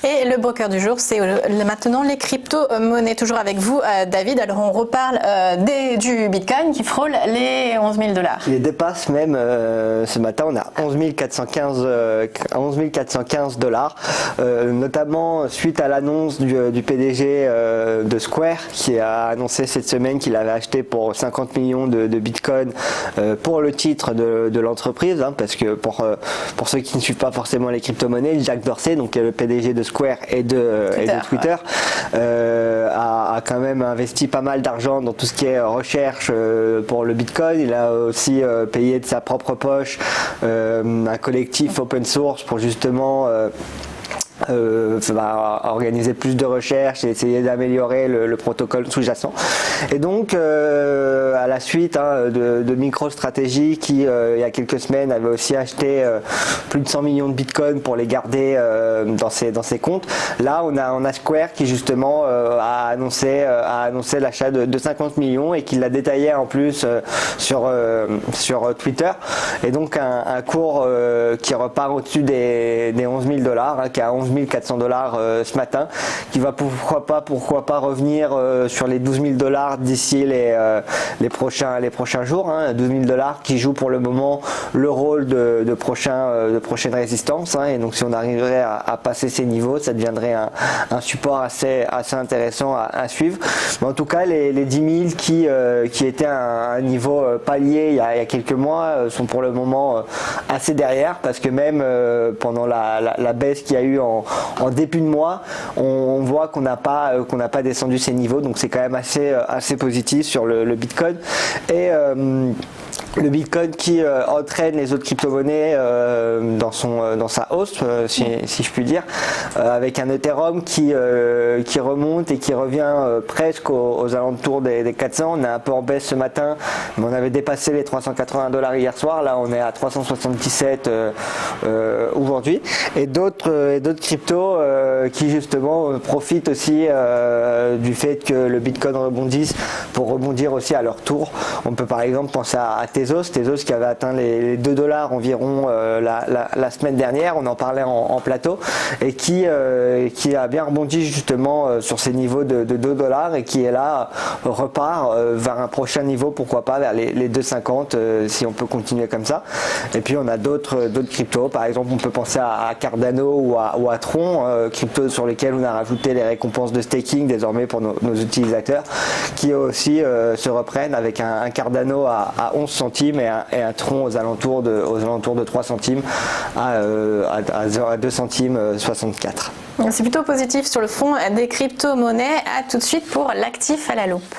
Et le broker du jour, c'est maintenant les crypto-monnaies. Toujours avec vous, David. Alors, on reparle du Bitcoin qui frôle les 11 000 $. Il dépasse même, ce matin, on a 11 415 $, notamment suite à l'annonce du PDG de Square qui a annoncé cette semaine qu'il avait acheté pour 50 millions de Bitcoin pour le titre de l'entreprise, hein, parce que pour ceux qui ne suivent pas forcément les crypto-monnaies, Jack Dorsey, donc le PDG de Square et de Twitter, a quand même investi pas mal d'argent dans tout ce qui est recherche pour le Bitcoin. Il a aussi payé de sa propre poche un collectif open source pour justement organiser plus de recherches et essayer d'améliorer le protocole sous-jacent. Et donc à la suite de MicroStrategy qui il y a quelques semaines avait aussi acheté plus de 100 millions de Bitcoin pour les garder dans ses comptes, là on a Square qui justement a annoncé l'achat de 50 millions et qui l'a détaillé en plus sur Twitter, et donc un cours qui repart au-dessus des 11 000 $, hein, qui a 11 400 $ ce matin, qui va pourquoi pas revenir sur les 12 000 $ d'ici les prochains jours, hein, 12 000 $ qui joue pour le moment le rôle de prochaine résistance, hein, et donc si on arriverait à passer ces niveaux, ça deviendrait un support assez intéressant à suivre. Mais en tout cas, les 10 000 qui étaient un niveau palier il y a quelques mois sont pour le moment assez derrière, parce que même pendant la baisse qu'il y a eu en début de mois, on voit qu'on n'a pas descendu ces niveaux, donc c'est quand même assez positif sur le Bitcoin. Et le Bitcoin qui entraîne les autres crypto-monnaies dans sa hausse, si je puis dire, avec un Ethereum qui remonte et qui revient presque aux alentours des 400. On est un peu en baisse ce matin, mais on avait dépassé les 380 $ hier soir. Là, on est à 377 aujourd'hui. Et d'autres cryptos qui justement profitent aussi du fait que le Bitcoin rebondisse pour rebondir aussi à leur tour. On peut par exemple penser à Tezos qui avait atteint les 2 $ environ la semaine dernière, on en parlait en plateau, et qui a bien rebondi justement sur ces niveaux de 2 $ et qui est là, repart vers un prochain niveau, pourquoi pas vers les 2,50 si on peut continuer comme ça. Et puis on a d'autres cryptos, par exemple on peut penser à Cardano ou à Tron, cryptos sur lesquels on a rajouté les récompenses de staking désormais pour nos utilisateurs, qui aussi se reprennent avec un Cardano à 11 centimes et un Tron aux alentours de 3 centimes à 2 centimes 64. C'est plutôt positif sur le fond des crypto-monnaies. À tout de suite pour l'actif à la loupe.